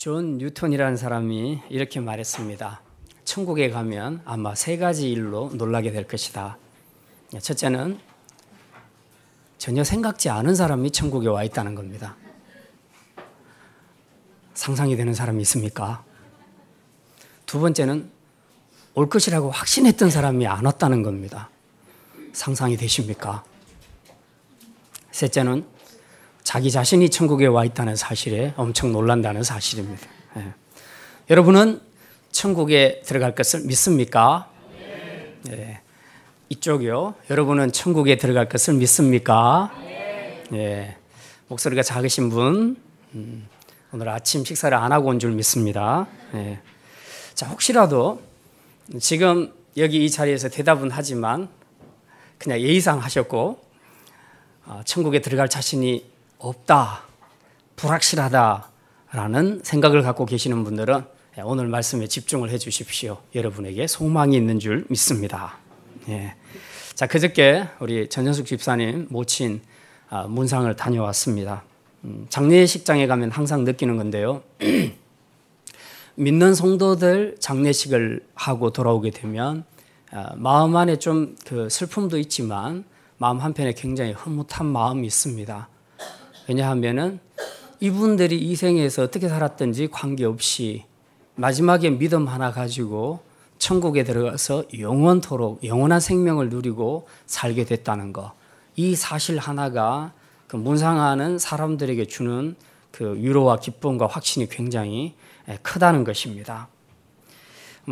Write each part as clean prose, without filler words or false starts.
존 뉴턴이라는 사람이 이렇게 말했습니다. 천국에 가면 아마 세 가지 일로 놀라게 될 것이다. 첫째는 전혀 생각지 않은 사람이 천국에 와 있다는 겁니다. 상상이 되는 사람이 있습니까? 두 번째는 올 것이라고 확신했던 사람이 안 왔다는 겁니다. 상상이 되십니까? 셋째는 자기 자신이 천국에 와 있다는 사실에 엄청 놀란다는 사실입니다. 여러분은 천국에 들어갈 것을 믿습니까? 네. 이쪽이요. 여러분은 천국에 들어갈 것을 믿습니까? 네. 목소리가 작으신 분, 오늘 아침 식사를 안 하고 온 줄 믿습니다. 네. 자, 혹시라도 지금 여기 이 자리에서 대답은 하지만 그냥 예의상 하셨고 천국에 들어갈 자신이 없다, 불확실하다라는 생각을 갖고 계시는 분들은 오늘 말씀에 집중을 해 주십시오. 여러분에게 소망이 있는 줄 믿습니다. 예. 자, 그저께 우리 전현숙 집사님 모친 문상을 다녀왔습니다. 장례식장에 가면 항상 느끼는 건데요. 믿는 성도들 장례식을 하고 돌아오게 되면 마음 안에 좀 그 슬픔도 있지만 마음 한편에 굉장히 흐뭇한 마음이 있습니다. 왜냐하면은 이분들이 이 생에서 어떻게 살았든지 관계없이 마지막에 믿음 하나 가지고 천국에 들어가서 영원토록 영원한 생명을 누리고 살게 됐다는 거. 이 사실 하나가 그 문상하는 사람들에게 주는 그 위로와 기쁨과 확신이 굉장히 크다는 것입니다.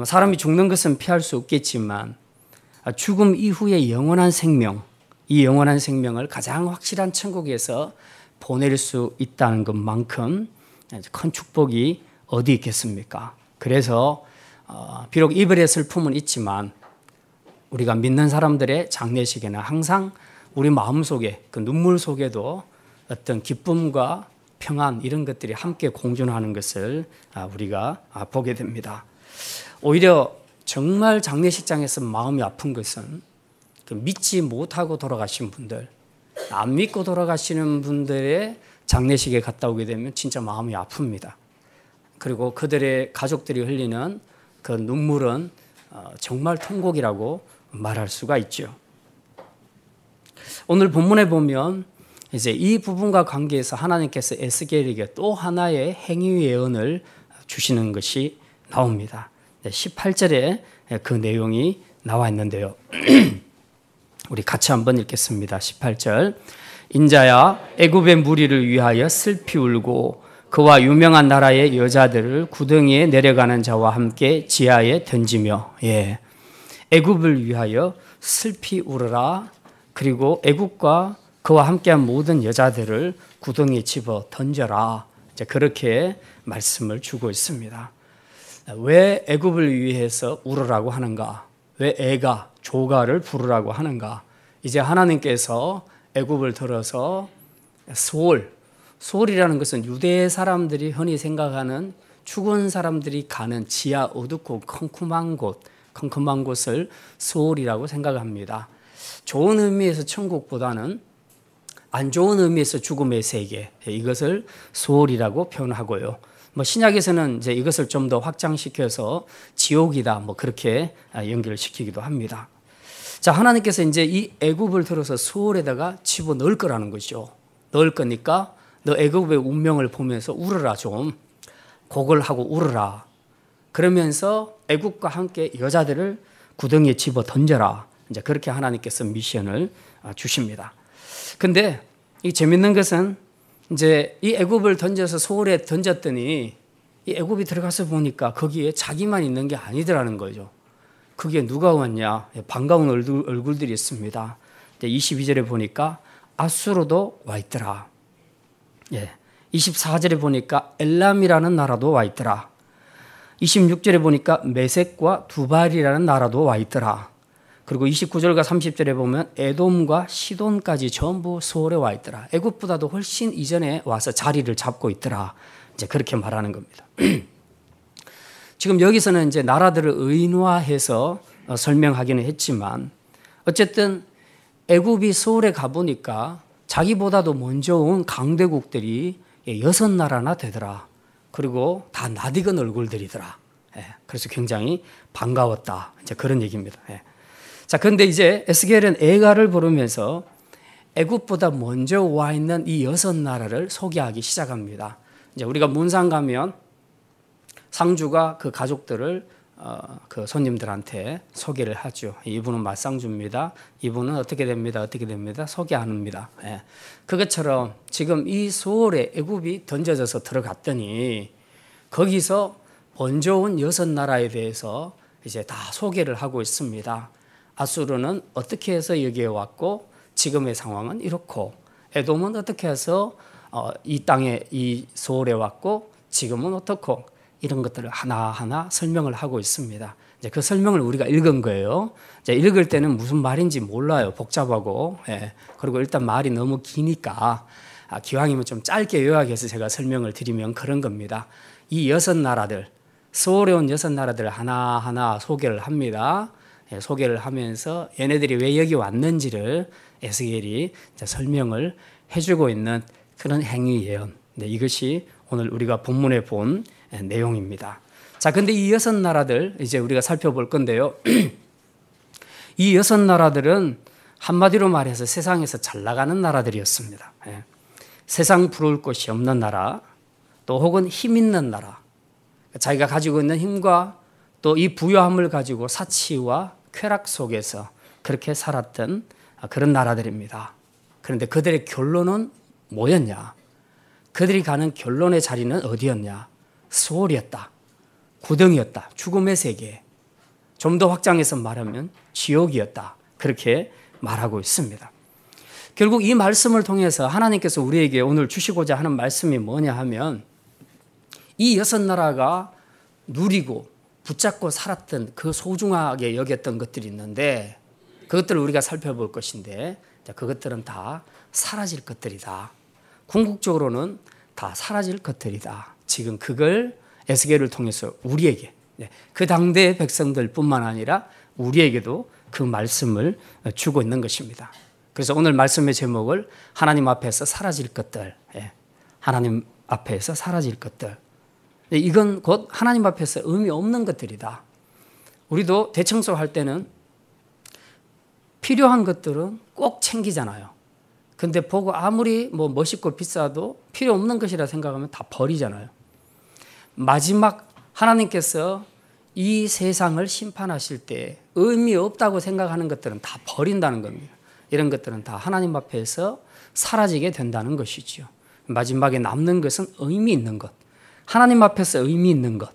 사람이 죽는 것은 피할 수 없겠지만 죽음 이후의 영원한 생명, 이 영원한 생명을 가장 확실한 천국에서 보낼 수 있다는 것만큼 큰 축복이 어디 있겠습니까? 그래서 비록 이별의 슬픔은 있지만 우리가 믿는 사람들의 장례식에는 항상 우리 마음속에 그 눈물 속에도 어떤 기쁨과 평안 이런 것들이 함께 공존하는 것을 우리가 보게 됩니다. 오히려 정말 장례식장에서 마음이 아픈 것은 그 믿지 못하고 돌아가신 분들, 안 믿고 돌아가시는 분들의 장례식에 갔다 오게 되면 진짜 마음이 아픕니다. 그리고 그들의 가족들이 흘리는 그 눈물은 정말 통곡이라고 말할 수가 있죠. 오늘 본문에 보면 이제 이 부분과 관계해서 하나님께서 에스겔에게 또 하나의 행위 예언을 주시는 것이 나옵니다. 18절에 그 내용이 나와 있는데요. 우리 같이 한번 읽겠습니다. 18절. 인자야, 애굽의 무리를 위하여 슬피 울고 그와 유명한 나라의 여자들을 구덩이에 내려가는 자와 함께 지하에 던지며, 애굽을 위하여 슬피 울어라. 그리고 애굽과 그와 함께한 모든 여자들을 구덩이에 집어 던져라. 이제 그렇게 말씀을 주고 있습니다. 왜 애굽을 위해서 울으라고 하는가? 왜 애가 조가를 부르라고 하는가? 이제 하나님께서 애굽을 들어서 소올이라는 것은 유대 사람들이 흔히 생각하는 죽은 사람들이 가는 지하 어둡고 컴컴한 곳을 소올이라고 생각합니다. 좋은 의미에서 천국보다는 안 좋은 의미에서 죽음의 세계, 이것을 소올이라고 표현하고요. 신약에서는 이제 이것을 좀 더 확장시켜서 지옥이다, 그렇게 연결시키기도 합니다. 자, 하나님께서 이제 이 애굽을 들어서 소올에다가 집어 넣을 거라는 거죠. 넣을 거니까 너 애굽의 운명을 보면서 울어라 좀. 곡을 하고 울어라. 그러면서 애굽과 함께 여자들을 구덩이에 집어 던져라. 이제 그렇게 하나님께서 미션을 주십니다. 근데 이 재밌는 것은 이제 이 애굽을 던져서 소올에 던졌더니 이 애굽이 들어가서 보니까 거기에 자기만 있는 게 아니더라는 거죠. 거기에 누가 왔냐? 반가운 얼굴들이 있습니다. 22절에 보니까 아수르도 와 있더라. 24절에 보니까 엘람이라는 나라도 와 있더라. 26절에 보니까 메섹과 두발이라는 나라도 와 있더라. 그리고 29절과 30절에 보면 에돔과 시돈까지 전부 소올에 와 있더라. 애굽보다도 훨씬 이전에 와서 자리를 잡고 있더라. 이제 그렇게 말하는 겁니다. 지금 여기서는 이제 나라들을 의인화해서 설명하기는 했지만 어쨌든 애굽이 소올에 가보니까 자기보다도 먼저 온 강대국들이 6나라나 되더라. 그리고 다 낯익은 얼굴들이더라. 예, 그래서 굉장히 반가웠다. 이제 그런 얘기입니다. 예. 자, 그런데 이제 에스겔은 애가를 부르면서 애굽보다 먼저 와 있는 이 6나라를 소개하기 시작합니다. 이제 우리가 문상 가면 상주가 그 가족들을 그 손님들한테 소개를 하죠. 이분은 맞상주입니다. 이분은 어떻게 됩니다. 어떻게 됩니다. 소개 안 합니다. 예. 그것처럼 지금 이 소홀에 애굽이 던져져서 들어갔더니 거기서 먼저 온 6나라에 대해서 이제 다 소개를 하고 있습니다. 아수르는 어떻게 해서 여기에 왔고 지금의 상황은 이렇고, 에돔은 어떻게 해서 이 땅에 이 소홀에 왔고 지금은 어떻고, 이런 것들을 하나하나 설명을 하고 있습니다. 이제 그 설명을 우리가 읽은 거예요. 이제 읽을 때는 무슨 말인지 몰라요. 복잡하고. 예. 그리고 일단 말이 너무 기니까 기왕이면 좀 짧게 요약해서 제가 설명을 드리면 그런 겁니다. 이 6나라들, 소홀에 온 6나라들 하나하나 소개를 합니다. 예, 소개를 하면서 얘네들이 왜 여기 왔는지를 에스겔이 설명을 해주고 있는 그런 행위 예언. 네, 이것이 오늘 우리가 본문에 본 내용입니다. 자, 근데 이 6나라들 이제 우리가 살펴볼 건데요. 이 6나라들은 한마디로 말해서 세상에서 잘 나가는 나라들이었습니다. 예. 세상 부러울 곳이 없는 나라, 또 혹은 힘 있는 나라, 자기가 가지고 있는 힘과 또 이 부유함을 가지고 사치와 쾌락 속에서 그렇게 살았던 그런 나라들입니다. 그런데 그들의 결론은 뭐였냐? 그들이 가는 결론의 자리는 어디였냐? 소홀이었다. 구덩이였다. 죽음의 세계. 좀 더 확장해서 말하면 지옥이었다. 그렇게 말하고 있습니다. 결국 이 말씀을 통해서 하나님께서 우리에게 오늘 주시고자 하는 말씀이 뭐냐 하면, 이 6나라가 누리고 붙잡고 살았던 그 소중하게 여겼던 것들이 있는데, 그것들을 우리가 살펴볼 것인데, 그것들은 다 사라질 것들이다. 궁극적으로는 다 사라질 것들이다. 지금 그걸 에스겔을 통해서 우리에게, 그 당대의 백성들뿐만 아니라 우리에게도 그 말씀을 주고 있는 것입니다. 그래서 오늘 말씀의 제목을 하나님 앞에서 사라질 것들, 하나님 앞에서 사라질 것들. 이건 곧 하나님 앞에서 의미 없는 것들이다. 우리도 대청소할 때는 필요한 것들은 꼭 챙기잖아요. 근데 보고 아무리 멋있고 비싸도 필요 없는 것이라 생각하면 다 버리잖아요. 마지막 하나님께서 이 세상을 심판하실 때 의미 없다고 생각하는 것들은 다 버린다는 겁니다. 이런 것들은 다 하나님 앞에서 사라지게 된다는 것이죠. 마지막에 남는 것은 의미 있는 것, 하나님 앞에서 의미 있는 것,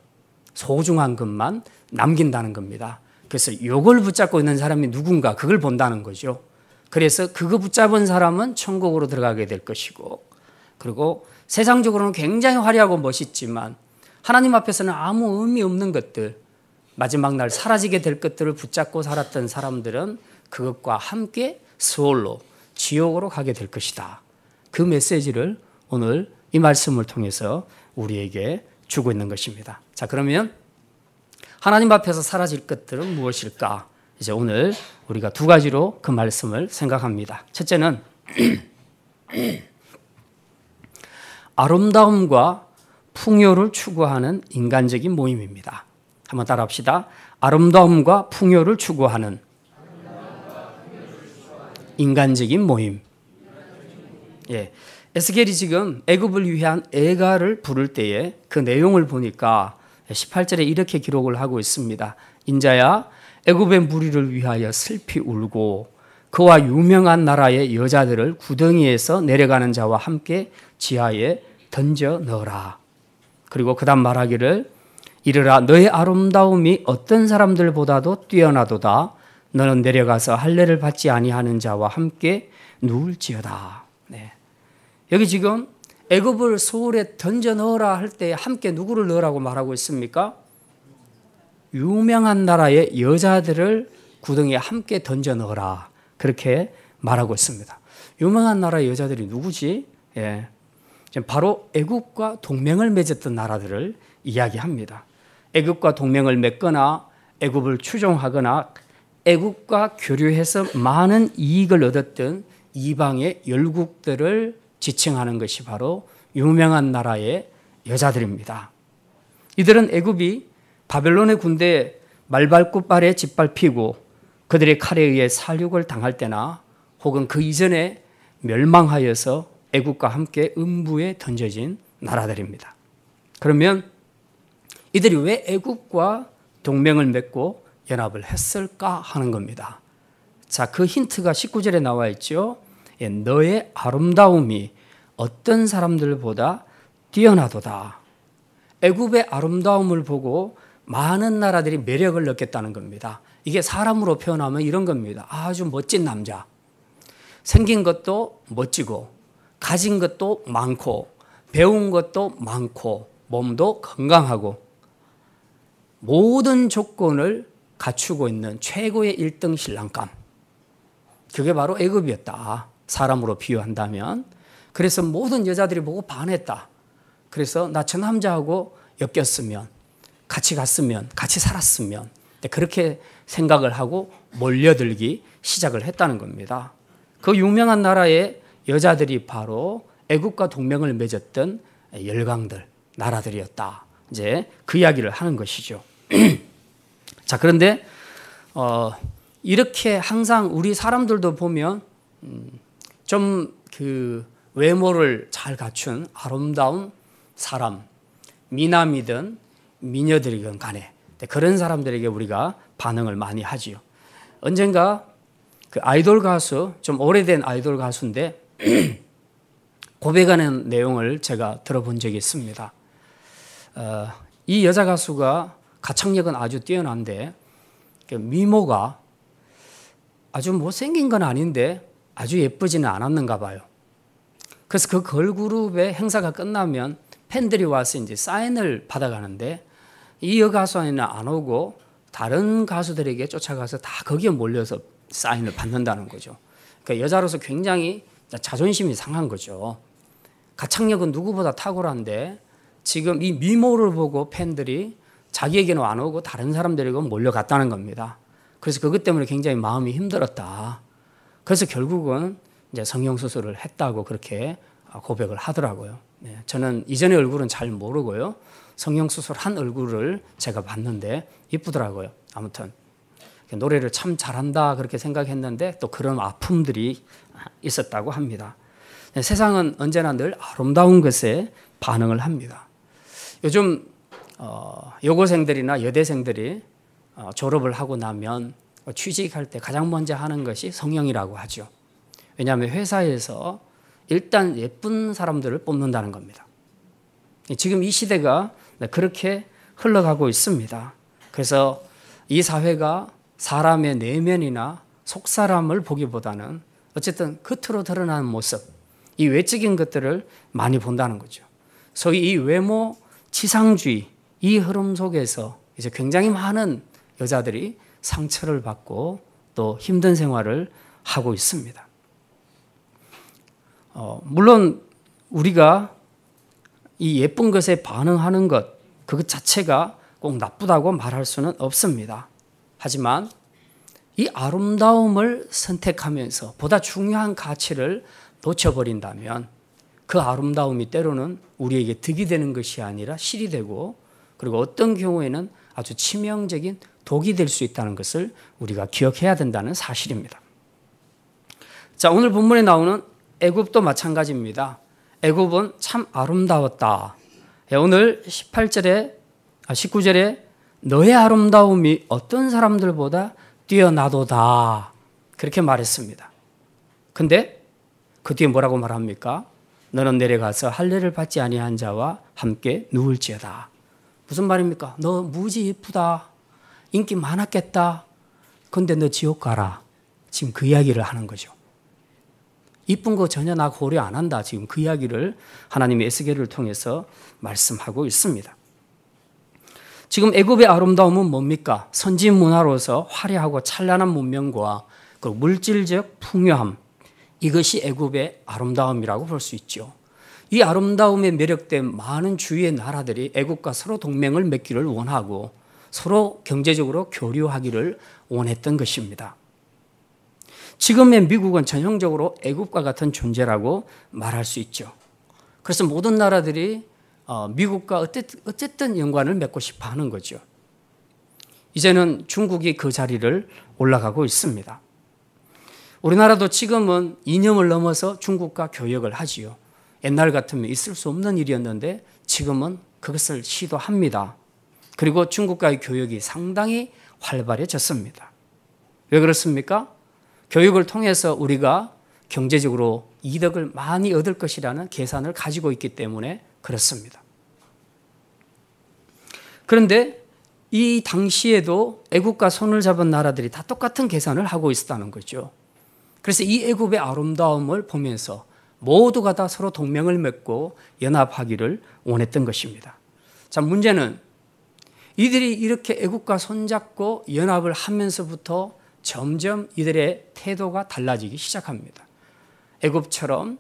소중한 것만 남긴다는 겁니다. 그래서 이걸 붙잡고 있는 사람이 누군가, 그걸 본다는 거죠. 그래서 그거 붙잡은 사람은 천국으로 들어가게 될 것이고, 그리고 세상적으로는 굉장히 화려하고 멋있지만 하나님 앞에서는 아무 의미 없는 것들, 마지막 날 사라지게 될 것들을 붙잡고 살았던 사람들은 그것과 함께 스올로, 지옥으로 가게 될 것이다. 그 메시지를 오늘 이 말씀을 통해서 우리에게 주고 있는 것입니다. 자, 그러면 하나님 앞에서 사라질 것들은 무엇일까? 이제 오늘 우리가 두 가지로 그 말씀을 생각합니다. 첫째는 아름다움과 풍요를 추구하는 인간적인 모임입니다. 한번 따라합시다. 아름다움과 풍요를 추구하는 인간적인 모임. 예. 에스겔이 지금 애굽을 위한 애가를 부를 때에 그 내용을 보니까 18절에 이렇게 기록을 하고 있습니다. 인자야, 애굽의 무리를 위하여 슬피 울고 그와 유명한 나라의 여자들을 구덩이에서 내려가는 자와 함께 지하에 던져 넣어라. 그리고 그 다음 말하기를, 이르라 너의 아름다움이 어떤 사람들보다도 뛰어나도다. 너는 내려가서 할례를 받지 아니하는 자와 함께 누울지어다. 네. 여기 지금 애굽을 소홀에 던져 넣어라 할 때 함께 누구를 넣으라고 말하고 있습니까? 유명한 나라의 여자들을 구덩이에 함께 던져 넣어라. 그렇게 말하고 있습니다. 유명한 나라의 여자들이 누구지? 예. 바로 애굽과 동맹을 맺었던 나라들을 이야기합니다. 애굽과 동맹을 맺거나 애굽을 추종하거나 애굽과 교류해서 많은 이익을 얻었던 이방의 열국들을 지칭하는 것이 바로 유명한 나라의 여자들입니다. 이들은 애굽이 바벨론의 군대에 말발굽발에 짓밟히고 그들의 칼에 의해 살육을 당할 때나 혹은 그 이전에 멸망하여서 애굽과 함께 음부에 던져진 나라들입니다. 그러면 이들이 왜 애굽과 동맹을 맺고 연합을 했을까 하는 겁니다. 자, 그 힌트가 19절에 나와 있죠. 너의 아름다움이 어떤 사람들보다 뛰어나도다. 애굽의 아름다움을 보고 많은 나라들이 매력을 느꼈다는 겁니다. 이게 사람으로 표현하면 이런 겁니다. 아주 멋진 남자. 생긴 것도 멋지고 가진 것도 많고 배운 것도 많고 몸도 건강하고 모든 조건을 갖추고 있는 최고의 1등 신랑감. 그게 바로 애굽이었다. 사람으로 비유한다면. 그래서 모든 여자들이 보고 반했다. 그래서 나 저 남자하고 엮였으면, 같이 갔으면, 같이 살았으면 그렇게 생각을 하고 몰려들기 시작을 했다는 겁니다. 그 유명한 나라의 여자들이 바로 애굽과 동맹을 맺었던 열강들, 나라들이었다. 이제 그 이야기를 하는 것이죠. 자, 그런데 이렇게 항상 우리 사람들도 보면 좀 그 외모를 잘 갖춘 아름다운 사람, 미남이든 미녀들이든 간에 그런 사람들에게 우리가 반응을 많이 하지요. 언젠가 그 아이돌 가수, 좀 오래된 아이돌 가수인데 고백하는 내용을 제가 들어본 적이 있습니다. 이 여자 가수가 가창력은 아주 뛰어난데 미모가 아주 못생긴 건 아닌데 아주 예쁘지는 않았는가 봐요. 그래서 그 걸그룹의 행사가 끝나면 팬들이 와서 이제 사인을 받아가는데 이 여가수는 안 오고 다른 가수들에게 쫓아가서 다 거기에 몰려서 사인을 받는다는 거죠. 그러니까 여자로서 굉장히 자존심이 상한 거죠. 가창력은 누구보다 탁월한데 지금 이 미모를 보고 팬들이 자기에게는 안 오고 다른 사람들에게 몰려갔다는 겁니다. 그래서 그것 때문에 굉장히 마음이 힘들었다. 그래서 결국은 이제 성형수술을 했다고 그렇게 고백을 하더라고요. 네, 저는 이전의 얼굴은 잘 모르고요. 성형수술한 얼굴을 제가 봤는데 이쁘더라고요. 아무튼 노래를 참 잘한다 그렇게 생각했는데 또 그런 아픔들이 있었다고 합니다. 네, 세상은 언제나 늘 아름다운 것에 반응을 합니다. 요즘 여고생들이나 여대생들이 졸업을 하고 나면 취직할 때 가장 먼저 하는 것이 성형이라고 하죠. 왜냐하면 회사에서 일단 예쁜 사람들을 뽑는다는 겁니다. 지금 이 시대가 그렇게 흘러가고 있습니다. 그래서 이 사회가 사람의 내면이나 속사람을 보기보다는 어쨌든 겉으로 드러나는 모습, 이 외적인 것들을 많이 본다는 거죠. 소위 이 외모 치상주의, 이 흐름 속에서 이제 굉장히 많은 여자들이 상처를 받고 또 힘든 생활을 하고 있습니다. 물론 우리가 이 예쁜 것에 반응하는 것, 그것 자체가 꼭 나쁘다고 말할 수는 없습니다. 하지만 이 아름다움을 선택하면서 보다 중요한 가치를 놓쳐버린다면 그 아름다움이 때로는 우리에게 득이 되는 것이 아니라 실이 되고 그리고 어떤 경우에는 아주 치명적인 독이 될 수 있다는 것을 우리가 기억해야 된다는 사실입니다. 자, 오늘 본문에 나오는 애굽도 마찬가지입니다. 애굽은 참 아름다웠다. 오늘 19절에 너의 아름다움이 어떤 사람들보다 뛰어나도다. 그렇게 말했습니다. 근데 그 뒤에 뭐라고 말합니까? 너는 내려가서 할례를 받지 아니한 자와 함께 누울지어다. 무슨 말입니까? 너 무지 예쁘다. 인기 많았겠다. 근데 너 지옥 가라. 지금 그 이야기를 하는 거죠. 이쁜 거 전혀 나 고려 안 한다. 지금 그 이야기를 하나님의 에스겔을 통해서 말씀하고 있습니다. 지금 애굽의 아름다움은 뭡니까? 선진 문화로서 화려하고 찬란한 문명과 그 물질적 풍요함, 이것이 애굽의 아름다움이라고 볼 수 있죠. 이 아름다움에 매력된 많은 주위의 나라들이 애굽과 서로 동맹을 맺기를 원하고 서로 경제적으로 교류하기를 원했던 것입니다. 지금의 미국은 전형적으로 애굽과 같은 존재라고 말할 수 있죠. 그래서 모든 나라들이 미국과 어쨌든 연관을 맺고 싶어 하는 거죠. 이제는 중국이 그 자리를 올라가고 있습니다. 우리나라도 지금은 이념을 넘어서 중국과 교역을 하지요. 옛날 같으면 있을 수 없는 일이었는데 지금은 그것을 시도합니다. 그리고 중국과의 교역이 상당히 활발해졌습니다. 왜 그렇습니까? 교육을 통해서 우리가 경제적으로 이득을 많이 얻을 것이라는 계산을 가지고 있기 때문에 그렇습니다. 그런데 이 당시에도 애국과 손을 잡은 나라들이 다 똑같은 계산을 하고 있었다는 거죠. 그래서 이 애국의 아름다움을 보면서 모두가 다 서로 동맹을 맺고 연합하기를 원했던 것입니다. 자, 문제는 이들이 이렇게 애국과 손잡고 연합을 하면서부터 점점 이들의 태도가 달라지기 시작합니다. 애굽처럼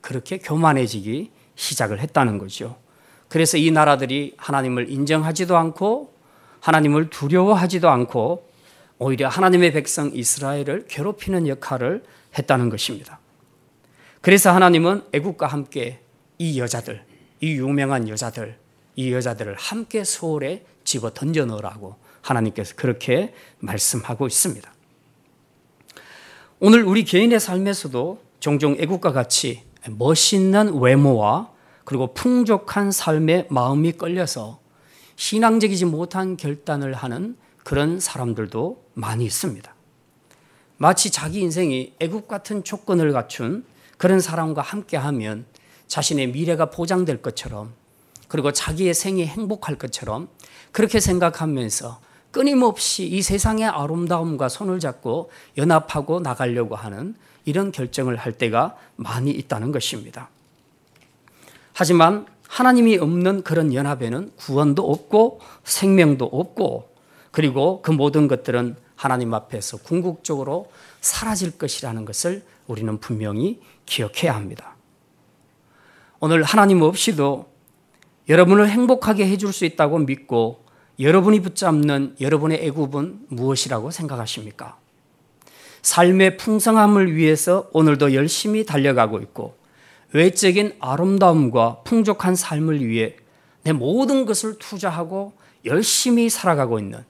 그렇게 교만해지기 시작을 했다는 거죠. 그래서 이 나라들이 하나님을 인정하지도 않고 하나님을 두려워하지도 않고 오히려 하나님의 백성 이스라엘을 괴롭히는 역할을 했다는 것입니다. 그래서 하나님은 애굽과 함께 이 여자들, 이 유명한 여자들, 이 여자들을 함께 소홀에 집어 던져 넣으라고 하나님께서 그렇게 말씀하고 있습니다. 오늘 우리 개인의 삶에서도 종종 애국과 같이 멋있는 외모와 그리고 풍족한 삶의 마음이 끌려서 신앙적이지 못한 결단을 하는 그런 사람들도 많이 있습니다. 마치 자기 인생이 애국 같은 조건을 갖춘 그런 사람과 함께하면 자신의 미래가 보장될 것처럼 그리고 자기의 생이 행복할 것처럼 그렇게 생각하면서 끊임없이 이 세상의 아름다움과 손을 잡고 연합하고 나가려고 하는 이런 결정을 할 때가 많이 있다는 것입니다. 하지만 하나님이 없는 그런 연합에는 구원도 없고 생명도 없고 그리고 그 모든 것들은 하나님 앞에서 궁극적으로 사라질 것이라는 것을 우리는 분명히 기억해야 합니다. 오늘 하나님 없이도 여러분을 행복하게 해줄 수 있다고 믿고 여러분이 붙잡는 여러분의 애굽은 무엇이라고 생각하십니까? 삶의 풍성함을 위해서 오늘도 열심히 달려가고 있고 외적인 아름다움과 풍족한 삶을 위해 내 모든 것을 투자하고 열심히 살아가고 있는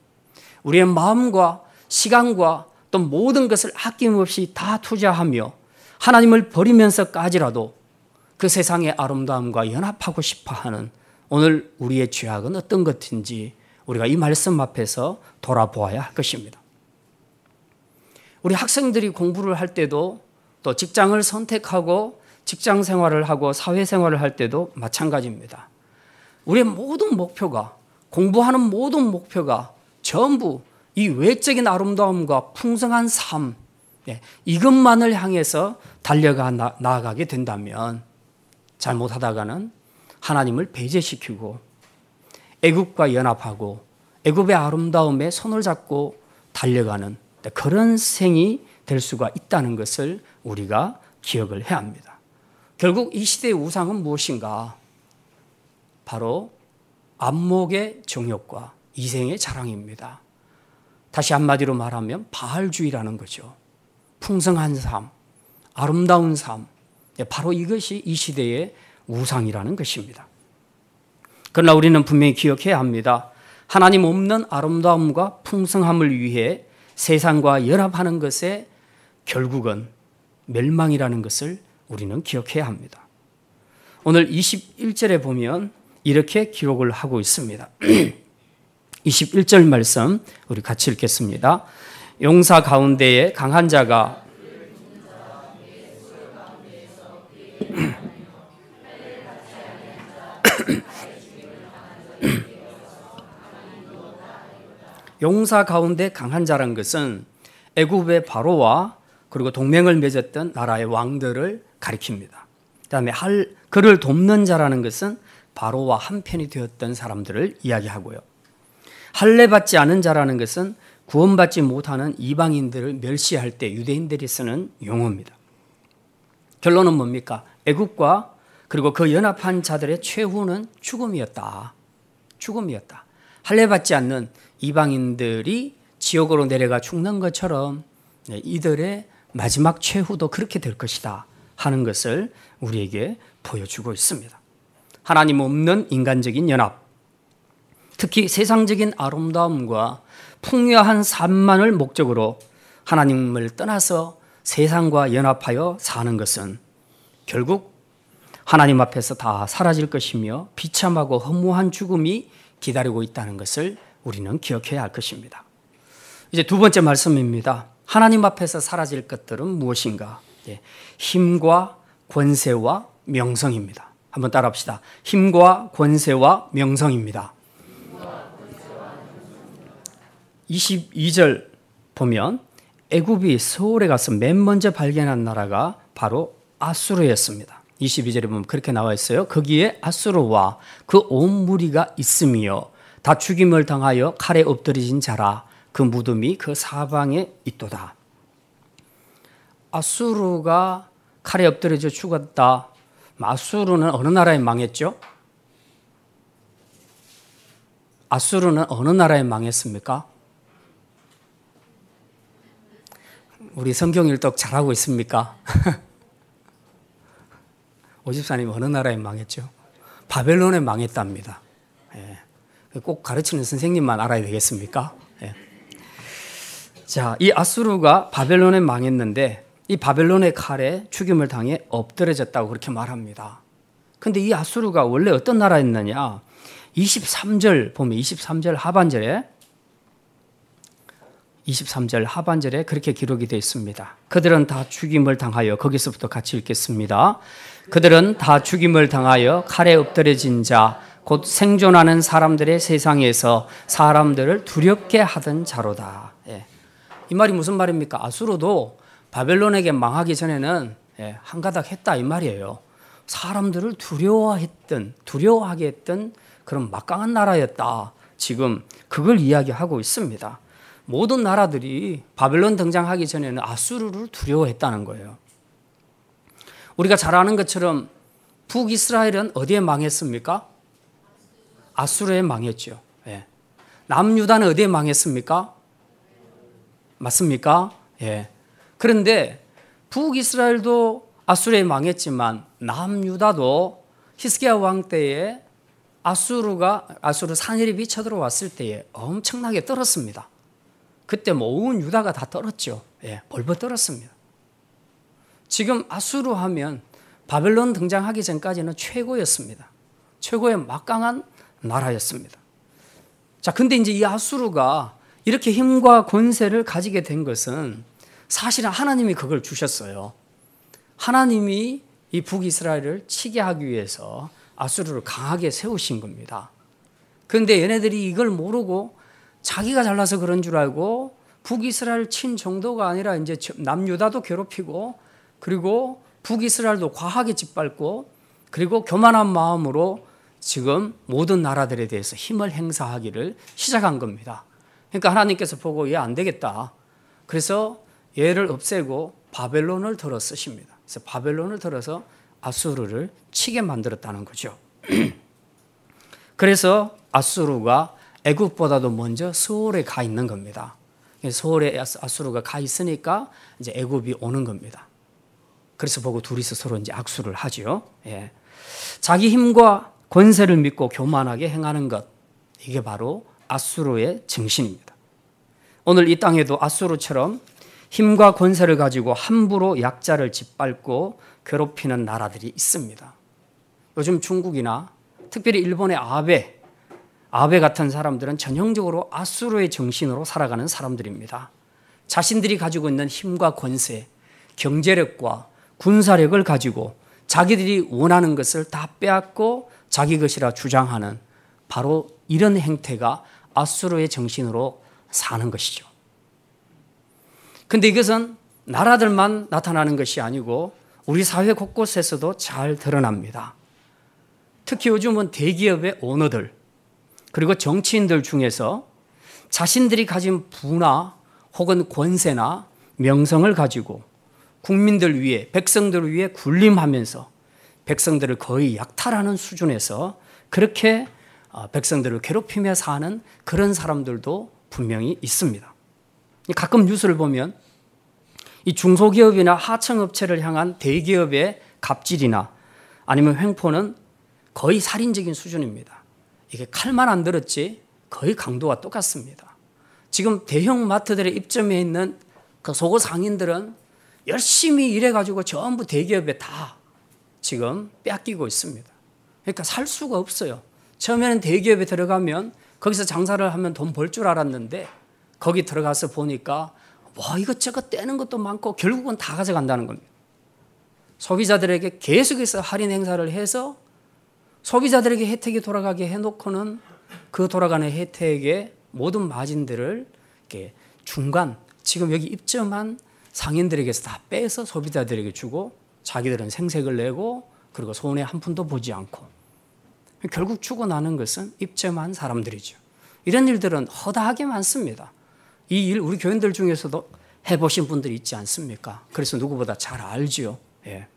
우리의 마음과 시간과 또 모든 것을 아낌없이 다 투자하며 하나님을 버리면서까지라도 그 세상의 아름다움과 연합하고 싶어하는 오늘 우리의 죄악은 어떤 것인지 우리가 이 말씀 앞에서 돌아보아야 할 것입니다. 우리 학생들이 공부를 할 때도 또 직장을 선택하고 직장 생활을 하고 사회 생활을 할 때도 마찬가지입니다. 우리의 모든 목표가 공부하는 모든 목표가 전부 이 외적인 아름다움과 풍성한 삶 이것만을 향해서 달려가 나아가게 된다면 잘못하다가는 하나님을 배제시키고 애굽과 연합하고 애굽의 아름다움에 손을 잡고 달려가는 그런 생이 될 수가 있다는 것을 우리가 기억을 해야 합니다. 결국 이 시대의 우상은 무엇인가? 바로 안목의 정욕과 이생의 자랑입니다. 다시 한마디로 말하면 바알주의라는 거죠. 풍성한 삶, 아름다운 삶, 바로 이것이 이 시대의 우상이라는 것입니다. 그러나 우리는 분명히 기억해야 합니다. 하나님 없는 아름다움과 풍성함을 위해 세상과 연합하는 것의 결국은 멸망이라는 것을 우리는 기억해야 합니다. 오늘 21절에 보면 이렇게 기록을 하고 있습니다. 21절 말씀 우리 같이 읽겠습니다. 용사 가운데에 강한 자가 용사 가운데 강한 자란 것은 애굽의 바로와 그리고 동맹을 맺었던 나라의 왕들을 가리킵니다. 그다음에 그를 돕는 자라는 것은 바로와 한편이 되었던 사람들을 이야기하고요. 할례받지 않은 자라는 것은 구원받지 못하는 이방인들을 멸시할 때 유대인들이 쓰는 용어입니다. 결론은 뭡니까? 애굽과 그리고 그 연합한 자들의 최후는 죽음이었다. 죽음이었다. 할례받지 않는 이방인들이 지옥으로 내려가 죽는 것처럼 이들의 마지막 최후도 그렇게 될 것이다 하는 것을 우리에게 보여주고 있습니다. 하나님 없는 인간적인 연합, 특히 세상적인 아름다움과 풍요한 삶만을 목적으로 하나님을 떠나서 세상과 연합하여 사는 것은 결국 하나님 앞에서 다 사라질 것이며 비참하고 허무한 죽음이 기다리고 있다는 것을 우리는 기억해야 할 것입니다. 이제 두 번째 말씀입니다. 하나님 앞에서 사라질 것들은 무엇인가? 힘과 권세와 명성입니다. 한번 따라합시다. 힘과 권세와 명성입니다. 22절 보면 애굽이 서울에 가서 맨 먼저 발견한 나라가 바로 아수르였습니다. 22절에 보면 그렇게 나와 있어요. 거기에 아수르와 그 온 무리가 있으며 다 죽임을 당하여 칼에 엎드려진 자라. 그 무덤이 그 사방에 있도다. 아수르가 칼에 엎드려져 죽었다. 아수르는 어느 나라에 망했죠? 아수르는 어느 나라에 망했습니까? 우리 성경 일독 잘하고 있습니까? 오집사님 어느 나라에 망했죠? 바벨론에 망했답니다. 꼭 가르치는 선생님만 알아야 되겠습니까? 자, 이 아수르가 바벨론에 망했는데 이 바벨론의 칼에 죽임을 당해 엎드려졌다고 그렇게 말합니다. 근데 이 아수르가 원래 어떤 나라였느냐? 23절 보면 23절 하반절에 그렇게 기록이 되어 있습니다. 그들은 다 죽임을 당하여, 거기서부터 같이 읽겠습니다. 그들은 다 죽임을 당하여 칼에 엎드려진 자, 곧 생존하는 사람들의 세상에서 사람들을 두렵게 하던 자로다. 이 말이 무슨 말입니까? 아수르도 바벨론에게 망하기 전에는 한가닥 했다 이 말이에요. 사람들을 두려워하게 했던 그런 막강한 나라였다. 지금 그걸 이야기하고 있습니다. 모든 나라들이 바벨론 등장하기 전에는 아수르를 두려워했다는 거예요. 우리가 잘 아는 것처럼 북이스라엘은 어디에 망했습니까? 아수르에 망했죠. 남유다는 어디에 망했습니까? 맞습니까? 그런데 북이스라엘도 아수르에 망했지만 남유다도 히스기야 왕 때에 아수르 산헤립이 쳐들어왔을 때에 엄청나게 떨었습니다. 그때 온 유다가 다 떨었죠. 벌벌 떨었습니다. 지금 아수르 하면 바벨론 등장하기 전까지는 최고였습니다. 최고의 막강한 나라였습니다. 자, 근데 이제 이 아수르가 이렇게 힘과 권세를 가지게 된 것은 사실은 하나님이 그걸 주셨어요. 하나님이 이 북이스라엘을 치게 하기 위해서 아수르를 강하게 세우신 겁니다. 그런데 얘네들이 이걸 모르고 자기가 잘나서 그런 줄 알고 북이스라엘 친 정도가 아니라 이제 남유다도 괴롭히고, 그리고 북이스라엘도 과하게 짓밟고, 그리고 교만한 마음으로 지금 모든 나라들에 대해서 힘을 행사하기를 시작한 겁니다. 그러니까 하나님께서 보고 얘 안 되겠다. 그래서 얘를 없애고 바벨론을 들어 쓰십니다. 그래서 바벨론을 들어서 아수르를 치게 만들었다는 거죠. 그래서 아수르가 애굽보다도 먼저 서울에 가 있는 겁니다. 서울에 아수르가 가 있으니까 이제 애굽이 오는 겁니다. 그래서 보고 둘이서 서로 이제 악수를 하죠. 자기 힘과 권세를 믿고 교만하게 행하는 것, 이게 바로 아수르의 정신입니다. 오늘 이 땅에도 아수르처럼 힘과 권세를 가지고 함부로 약자를 짓밟고 괴롭히는 나라들이 있습니다. 요즘 중국이나 특별히 일본의 아베 같은 사람들은 전형적으로 아수르의 정신으로 살아가는 사람들입니다. 자신들이 가지고 있는 힘과 권세, 경제력과 군사력을 가지고 자기들이 원하는 것을 다 빼앗고 자기 것이라 주장하는 바로 이런 행태가 아수르의 정신으로 사는 것이죠. 근데 이것은 나라들만 나타나는 것이 아니고 우리 사회 곳곳에서도 잘 드러납니다. 특히 요즘은 대기업의 오너들, 그리고 정치인들 중에서 자신들이 가진 부나 혹은 권세나 명성을 가지고 국민들 위해, 백성들을 위해 군림하면서 백성들을 거의 약탈하는 수준에서 그렇게 백성들을 괴롭히며 사는 그런 사람들도 분명히 있습니다. 가끔 뉴스를 보면 이 중소기업이나 하청업체를 향한 대기업의 갑질이나 아니면 횡포는 거의 살인적인 수준입니다. 이게 칼만 안 들었지 거의 강도와 똑같습니다. 지금 대형 마트들에 입점해 있는 그 속옷 상인들은 열심히 일해가지고 전부 대기업에 다 지금 뺏기고 있습니다. 그러니까 살 수가 없어요. 처음에는 대기업에 들어가면 거기서 장사를 하면 돈 벌 줄 알았는데 거기 들어가서 보니까 와 이것저것 떼는 것도 많고 결국은 다 가져간다는 겁니다. 소비자들에게 계속해서 할인 행사를 해서 소비자들에게 혜택이 돌아가게 해놓고는 그 돌아가는 혜택의 모든 마진들을 이렇게 중간 지금 여기 입점한 상인들에게서 다 빼서 소비자들에게 주고 자기들은 생색을 내고 그리고 손해 한 푼도 보지 않고 결국 죽어나는 것은 입점한 사람들이죠. 이런 일들은 허다하게 많습니다. 이 일 우리 교인들 중에서도 해보신 분들이 있지 않습니까? 그래서 누구보다 잘 알지요. 예.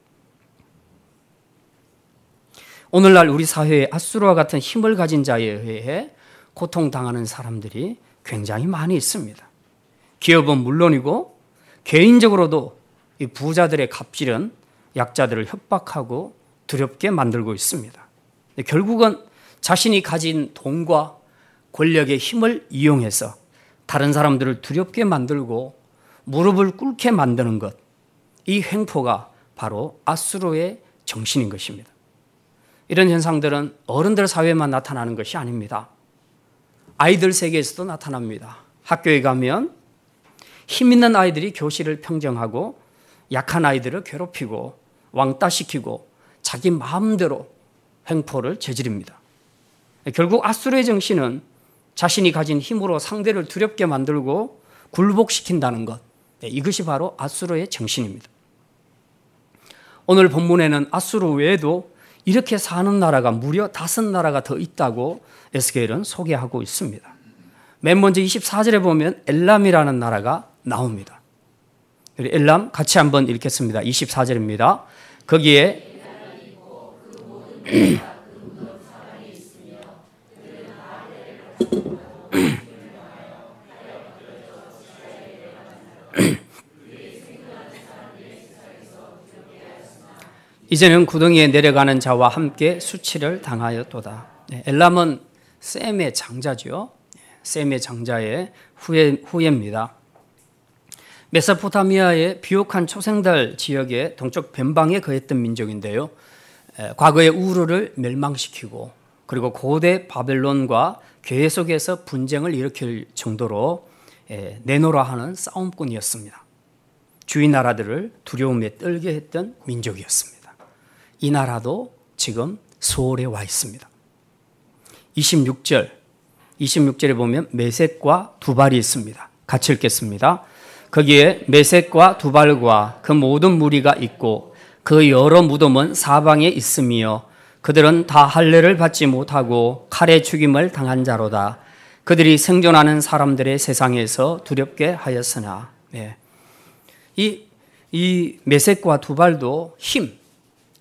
오늘날 우리 사회에 앗수르와 같은 힘을 가진 자에 의해 고통당하는 사람들이 굉장히 많이 있습니다. 기업은 물론이고 개인적으로도 이 부자들의 갑질은 약자들을 협박하고 두렵게 만들고 있습니다. 결국은 자신이 가진 돈과 권력의 힘을 이용해서 다른 사람들을 두렵게 만들고 무릎을 꿇게 만드는 것, 이 횡포가 바로 앗수르의 정신인 것입니다. 이런 현상들은 어른들 사회에만 나타나는 것이 아닙니다. 아이들 세계에서도 나타납니다. 학교에 가면 힘 있는 아이들이 교실을 평정하고 약한 아이들을 괴롭히고 왕따시키고 자기 마음대로 횡포를 저지릅니다. 결국 앗수르의 정신은 자신이 가진 힘으로 상대를 두렵게 만들고 굴복시킨다는 것, 이것이 바로 앗수르의 정신입니다. 오늘 본문에는 앗수르 외에도 이렇게 사는 나라가 무려 5나라가 더 있다고 에스겔은 소개하고 있습니다. 맨 먼저 24절에 보면 엘람이라는 나라가 나옵니다. 엘람 같이 한번 읽겠습니다. 24절입니다. 거기에 이제는 구덩이에 내려가는 자와 함께 수치를 당하였도다. 엘람은 셈의 장자죠. 셈의 장자의 후예입니다. 메소포타미아의 비옥한 초생달 지역의 동쪽 변방에 거했던 민족인데요. 과거의 우르를 멸망시키고 그리고 고대 바벨론과 교회 속에서 분쟁을 일으킬 정도로 내노라 하는 싸움꾼이었습니다. 주위 나라들을 두려움에 떨게 했던 민족이었습니다. 이 나라도 지금 소홀에 와 있습니다. 26절에 보면 메섹과 두발이 있습니다. 같이 읽겠습니다. 거기에 메섹과 두발과 그 모든 무리가 있고 그 여러 무덤은 사방에 있으며 그들은 다 할례를 받지 못하고 칼에 죽임을 당한 자로다. 그들이 생존하는 사람들의 세상에서 두렵게 하였으나. 이 메섹과 두발도 힘,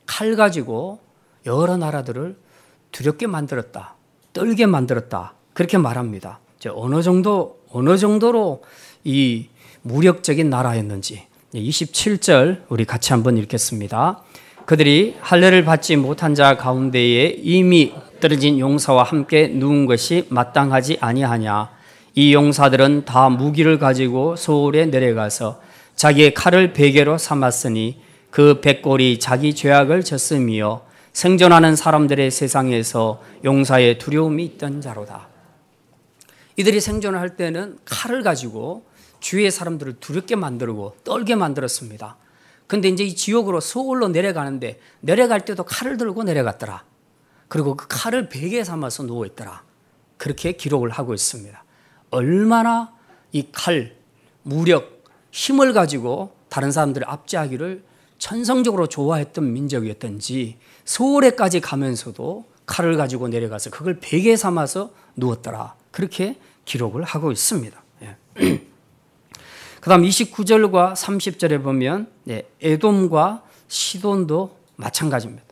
칼 가지고 여러 나라들을 두렵게 만들었다, 떨게 만들었다, 그렇게 말합니다. 어느 정도로 이 무력적인 나라였는지 27절 우리 같이 한번 읽겠습니다. 그들이 할례를 받지 못한 자 가운데에 이미 떨어진 용사와 함께 누운 것이 마땅하지 아니하냐. 이 용사들은 다 무기를 가지고 소홀에 내려가서 자기의 칼을 베개로 삼았으니 그 백골이 자기 죄악을 졌으며 생존하는 사람들의 세상에서 용사의 두려움이 있던 자로다. 이들이 생존을 할 때는 칼을 가지고 주위의 사람들을 두렵게 만들고 떨게 만들었습니다. 근데 이제 이 지옥으로 소홀로 내려가는데 내려갈 때도 칼을 들고 내려갔더라. 그리고 그 칼을 베개에 삼아서 누워있더라. 그렇게 기록을 하고 있습니다. 얼마나 이 칼, 무력, 힘을 가지고 다른 사람들을 압제하기를 천성적으로 좋아했던 민족이었던지 소홀에까지 가면서도 칼을 가지고 내려가서 그걸 베개에 삼아서 누웠더라. 그렇게 기록을 하고 있습니다. 그 다음 29절과 30절에 보면 에돔과 시돈도 마찬가지입니다.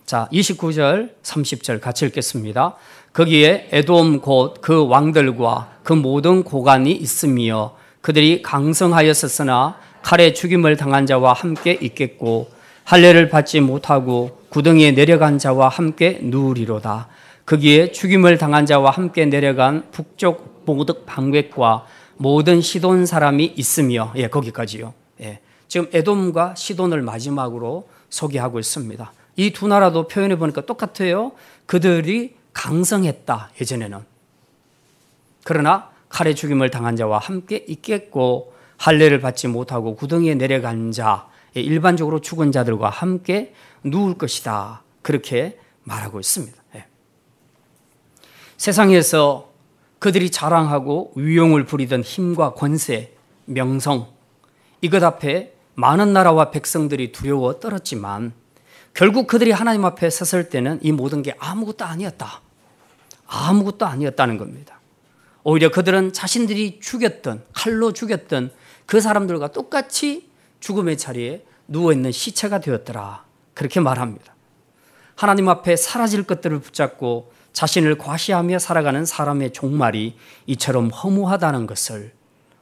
자, 29절, 30절 같이 읽겠습니다. 거기에 에돔 곧 그 왕들과 그 모든 고관이 있으며 그들이 강성하였으나 칼에 죽임을 당한 자와 함께 있겠고 할례를 받지 못하고 구덩이에 내려간 자와 함께 누우리로다. 거기에 죽임을 당한 자와 함께 내려간 북쪽 모득 방백과 모든 시돈 사람이 있으며, 거기까지요. 지금 에돔과 시돈을 마지막으로 소개하고 있습니다. 이 두 나라도 표현해 보니까 똑같아요. 그들이 강성했다, 예전에는. 그러나 칼에 죽임을 당한 자와 함께 있겠고, 할례를 받지 못하고 구덩이에 내려간 자, 일반적으로 죽은 자들과 함께 누울 것이다, 그렇게 말하고 있습니다. 세상에서 그들이 자랑하고 위용을 부리던 힘과 권세, 명성, 이것 앞에 많은 나라와 백성들이 두려워 떨었지만 결국 그들이 하나님 앞에 섰을 때는 이 모든 게 아무것도 아니었다. 아무것도 아니었다는 겁니다. 오히려 그들은 자신들이 죽였던, 칼로 죽였던 그 사람들과 똑같이 죽음의 자리에 누워있는 시체가 되었더라, 그렇게 말합니다. 하나님 앞에 사라질 것들을 붙잡고 자신을 과시하며 살아가는 사람의 종말이 이처럼 허무하다는 것을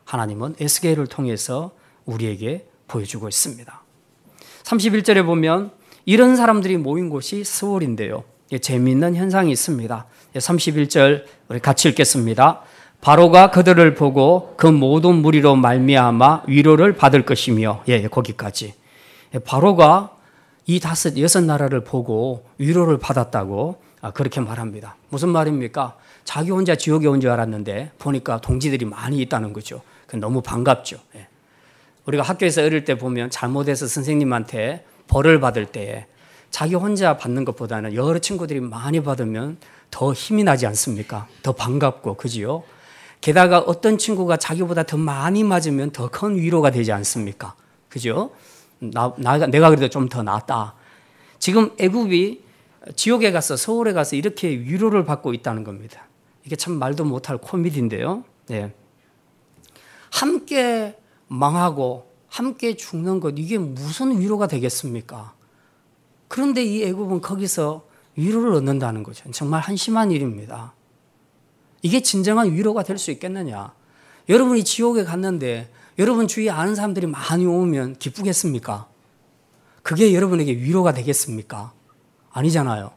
하나님은 에스겔을 통해서 우리에게 보여주고 있습니다. 31절에 보면 이런 사람들이 모인 곳이 스월인데요. 재미있는 현상이 있습니다. 31절 우리 같이 읽겠습니다. 바로가 그들을 보고 그 모든 무리로 말미암아 위로를 받을 것이며, 거기까지. 바로가 이 여섯 나라를 보고 위로를 받았다고 그렇게 말합니다. 무슨 말입니까? 자기 혼자 지옥에 온 줄 알았는데 보니까 동지들이 많이 있다는 거죠. 너무 반갑죠. 우리가 학교에서 어릴 때 보면 잘못해서 선생님한테 벌을 받을 때 자기 혼자 받는 것보다는 여러 친구들이 많이 받으면 더 힘이 나지 않습니까? 더 반갑고, 그지요? 게다가 어떤 친구가 자기보다 더 많이 맞으면 더 큰 위로가 되지 않습니까? 그죠? 내가 그래도 좀 더 낫다. 지금 애굽이 지옥에 가서, 서울에 가서 이렇게 위로를 받고 있다는 겁니다. 이게 참 말도 못할 코미디인데요. 함께 망하고 함께 죽는 것, 이게 무슨 위로가 되겠습니까? 그런데 이 애굽은 거기서 위로를 얻는다는 거죠. 정말 한심한 일입니다. 이게 진정한 위로가 될 수 있겠느냐? 여러분이 지옥에 갔는데 여러분 주위에 아는 사람들이 많이 오면 기쁘겠습니까? 그게 여러분에게 위로가 되겠습니까? 아니잖아요.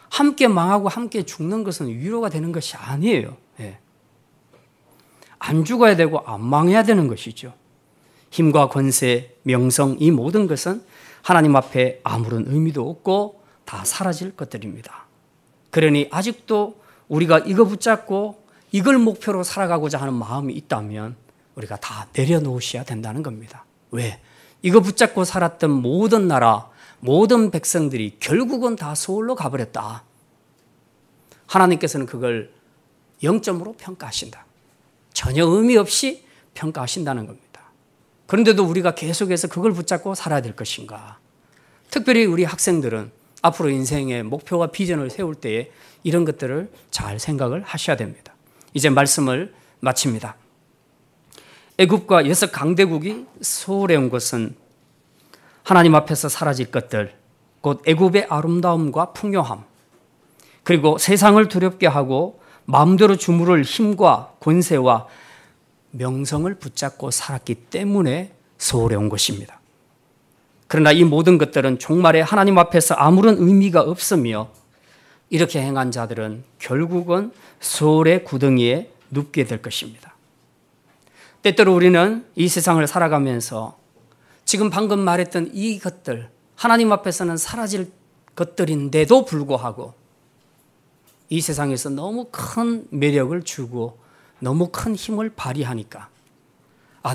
함께 망하고 함께 죽는 것은 위로가 되는 것이 아니에요. 안 죽어야 되고 안 망해야 되는 것이죠. 힘과 권세, 명성, 이 모든 것은 하나님 앞에 아무런 의미도 없고 다 사라질 것들입니다. 그러니 아직도 우리가 이거 붙잡고 이걸 목표로 살아가고자 하는 마음이 있다면 우리가 다 내려놓으셔야 된다는 겁니다. 왜? 이거 붙잡고 살았던 모든 나라, 모든 백성들이 결국은 다 소홀로 가버렸다. 하나님께서는 그걸 0점으로 평가하신다. 전혀 의미 없이 평가하신다는 겁니다. 그런데도 우리가 계속해서 그걸 붙잡고 살아야 될 것인가? 특별히 우리 학생들은 앞으로 인생의 목표와 비전을 세울 때에 이런 것들을 잘 생각을 하셔야 됩니다. 이제 말씀을 마칩니다. 애굽과 여섯 강대국이 소홀해 온 것은 하나님 앞에서 사라질 것들, 곧 애굽의 아름다움과 풍요함, 그리고 세상을 두렵게 하고 마음대로 주무를 힘과 권세와 명성을 붙잡고 살았기 때문에 소홀해 온 것입니다. 그러나 이 모든 것들은 종말에 하나님 앞에서 아무런 의미가 없으며 이렇게 행한 자들은 결국은 소홀의 구덩이에 눕게 될 것입니다. 때때로 우리는 이 세상을 살아가면서 지금 방금 말했던 이 것들, 하나님 앞에서는 사라질 것들인데도 불구하고 이 세상에서 너무 큰 매력을 주고 너무 큰 힘을 발휘하니까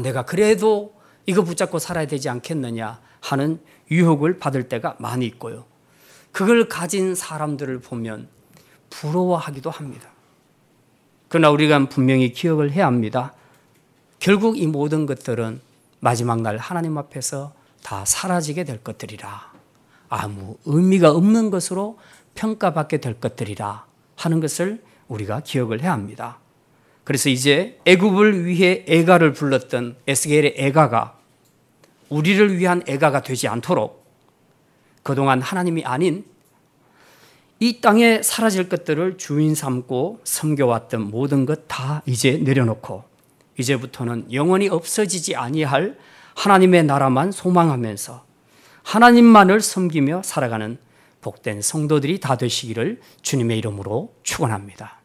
내가 그래도 이거 붙잡고 살아야 되지 않겠느냐 하는 유혹을 받을 때가 많이 있고요. 그걸 가진 사람들을 보면 부러워하기도 합니다. 그러나 우리가 분명히 기억을 해야 합니다. 결국 이 모든 것들은 마지막 날 하나님 앞에서 다 사라지게 될 것들이라, 아무 의미가 없는 것으로 평가받게 될 것들이라 하는 것을 우리가 기억을 해야 합니다. 그래서 이제 애굽을 위해 애가를 불렀던 에스겔의 애가가 우리를 위한 애가가 되지 않도록 그동안 하나님이 아닌 이 땅에 사라질 것들을 주인 삼고 섬겨왔던 모든 것 다 이제 내려놓고 이제부터는 영원히 없어지지 아니할 하나님의 나라만 소망하면서 하나님만을 섬기며 살아가는 복된 성도들이 다 되시기를 주님의 이름으로 축원합니다.